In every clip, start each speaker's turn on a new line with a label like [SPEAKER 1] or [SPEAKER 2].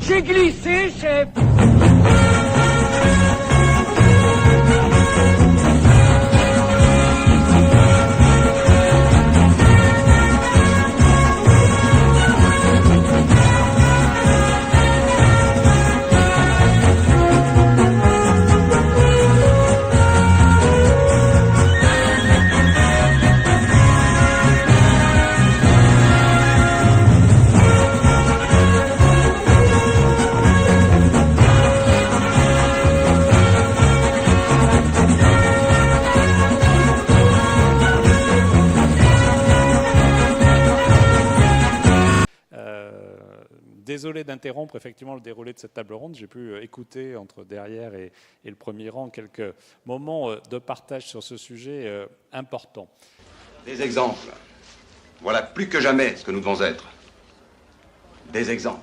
[SPEAKER 1] J'ai glissé, chef.
[SPEAKER 2] Désolé d'interrompre effectivement le déroulé de cette table ronde. J'ai pu écouter entre derrière et le premier rang quelques moments de partage sur ce sujet important.
[SPEAKER 3] Des exemples. Voilà plus que jamais ce que nous devons être. Des exemples.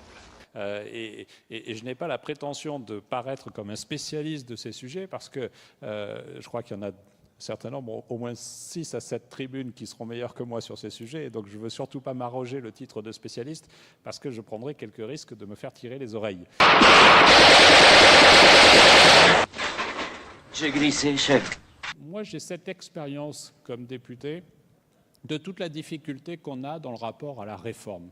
[SPEAKER 2] Et je n'ai pas la prétention de paraître comme un spécialiste de ces sujets parce que je crois qu'il y en a un certain nombre, au moins 6 à 7 tribunes qui seront meilleures que moi sur ces sujets. Et donc je ne veux surtout pas m'arroger le titre de spécialiste parce que je prendrai quelques risques de me faire tirer les oreilles.
[SPEAKER 1] J'ai glissé, chef.
[SPEAKER 2] Moi, j'ai cette expérience comme député de toute la difficulté qu'on a dans le rapport à la réforme.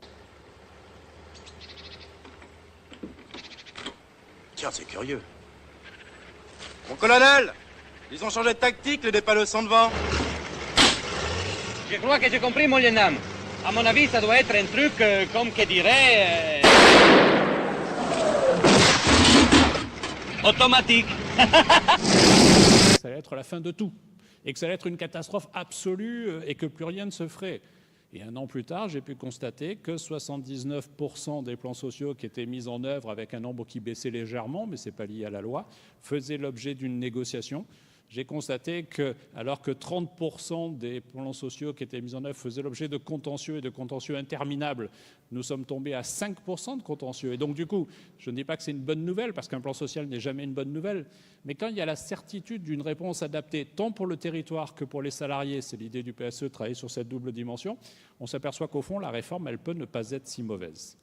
[SPEAKER 4] Tiens, c'est curieux. Mon colonel, ils ont changé de tactique, les dépaleçons de vent.
[SPEAKER 5] Je crois que j'ai compris, mon lieutenant. À mon avis, ça doit être un truc, comme que dirait... automatique.
[SPEAKER 2] Ça allait être la fin de tout, et que ça allait être une catastrophe absolue, et que plus rien ne se ferait. Et un an plus tard, j'ai pu constater que 79% des plans sociaux qui étaient mis en œuvre avec un nombre qui baissait légèrement, mais ce n'est pas lié à la loi, faisaient l'objet d'une négociation. J'ai constaté que, alors que 30% des plans sociaux qui étaient mis en œuvre faisaient l'objet de contentieux et de contentieux interminables, nous sommes tombés à 5% de contentieux. Et donc, du coup, je ne dis pas que c'est une bonne nouvelle, parce qu'un plan social n'est jamais une bonne nouvelle, mais quand il y a la certitude d'une réponse adaptée, tant pour le territoire que pour les salariés, c'est l'idée du PSE de travailler sur cette double dimension, on s'aperçoit qu'au fond, la réforme, elle peut ne pas être si mauvaise.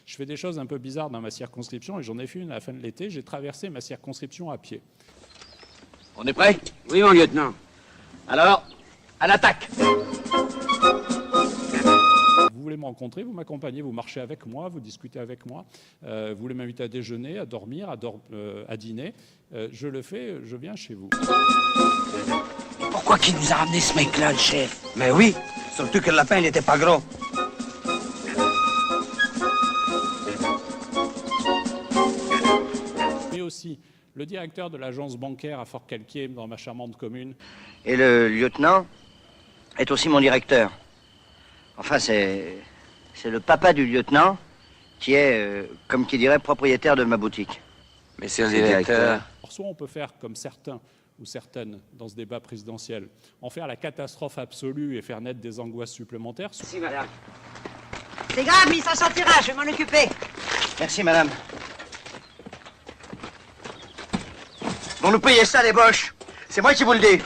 [SPEAKER 2] Je fais des choses un peu bizarres dans ma circonscription et j'en ai fait une à la fin de l'été. J'ai traversé ma circonscription à pied.
[SPEAKER 1] On est prêt? Oui, mon lieutenant. Alors, à l'attaque!
[SPEAKER 2] Vous voulez me rencontrer, vous m'accompagnez, vous marchez avec moi, vous discutez avec moi. Vous voulez m'inviter à déjeuner, à dormir, à dîner. Je le fais, je viens chez vous.
[SPEAKER 1] Pourquoi qu'il nous a ramené ce mec-là, le chef?
[SPEAKER 6] Mais oui, surtout que le lapin, il n'était pas gros.
[SPEAKER 2] Mais aussi le directeur de l'agence bancaire à Fort-Calquier, dans ma charmante commune.
[SPEAKER 6] Et le lieutenant est aussi mon directeur. Enfin, c'est le papa du lieutenant qui est, comme qui dirait, propriétaire de ma boutique.
[SPEAKER 1] Monsieur le directeur.
[SPEAKER 2] Alors, soit on peut faire comme certains ou certaines dans ce débat présidentiel, en faire la catastrophe absolue et faire naître des angoisses supplémentaires.
[SPEAKER 7] Merci, madame. C'est grave, mais il s'en sortira, je vais m'en occuper.
[SPEAKER 6] Merci, madame. Vont nous payer ça, les boches. C'est moi qui vous le dis.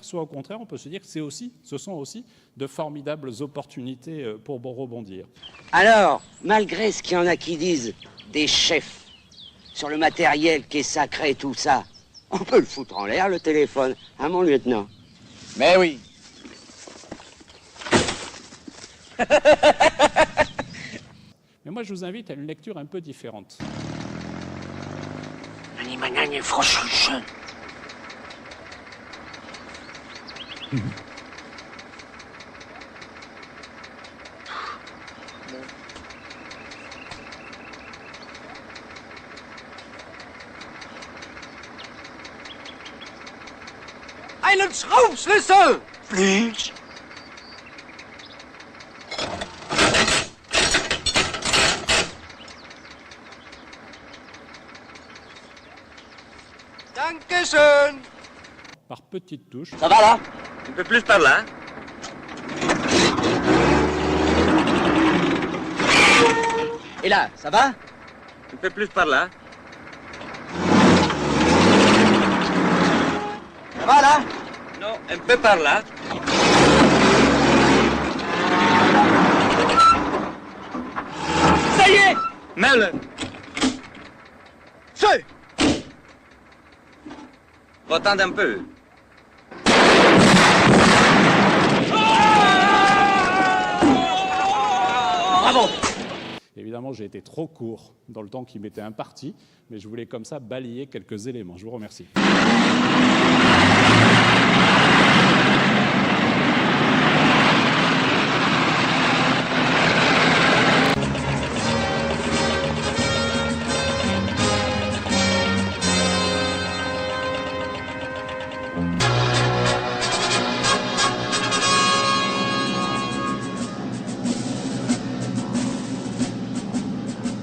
[SPEAKER 2] Soit au contraire, on peut se dire que ce sont aussi de formidables opportunités pour rebondir.
[SPEAKER 7] Alors, malgré ce qu'il y en a qui disent des chefs sur le matériel qui est sacré et tout ça, on peut le foutre en l'air, le téléphone, hein, mon lieutenant?
[SPEAKER 1] Mais oui.
[SPEAKER 2] Mais moi, je vous invite à une lecture un peu différente.
[SPEAKER 1] Einen Schraubschlüssel! Please.
[SPEAKER 4] station.
[SPEAKER 2] Par petites touches.
[SPEAKER 7] Ça va là?
[SPEAKER 5] Un peu plus par là.
[SPEAKER 7] Et là, ça va?
[SPEAKER 5] Un peu plus par là.
[SPEAKER 7] Ça va là?
[SPEAKER 5] Non, un peu par là.
[SPEAKER 7] Ça y est!
[SPEAKER 5] Mets-le.
[SPEAKER 7] Feu!
[SPEAKER 5] Retends un peu.
[SPEAKER 7] Bravo!
[SPEAKER 2] Évidemment, j'ai été trop court dans le temps qui m'était imparti, mais je voulais comme ça balayer quelques éléments. Je vous remercie.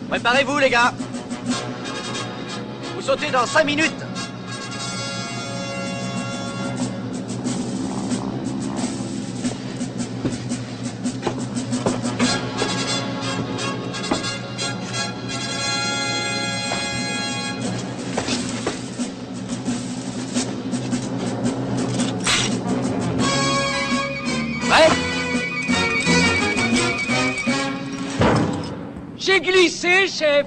[SPEAKER 6] Préparez-vous, les gars. Vous sautez dans 5 minutes.
[SPEAKER 7] Ouais? J'ai glissé, chef.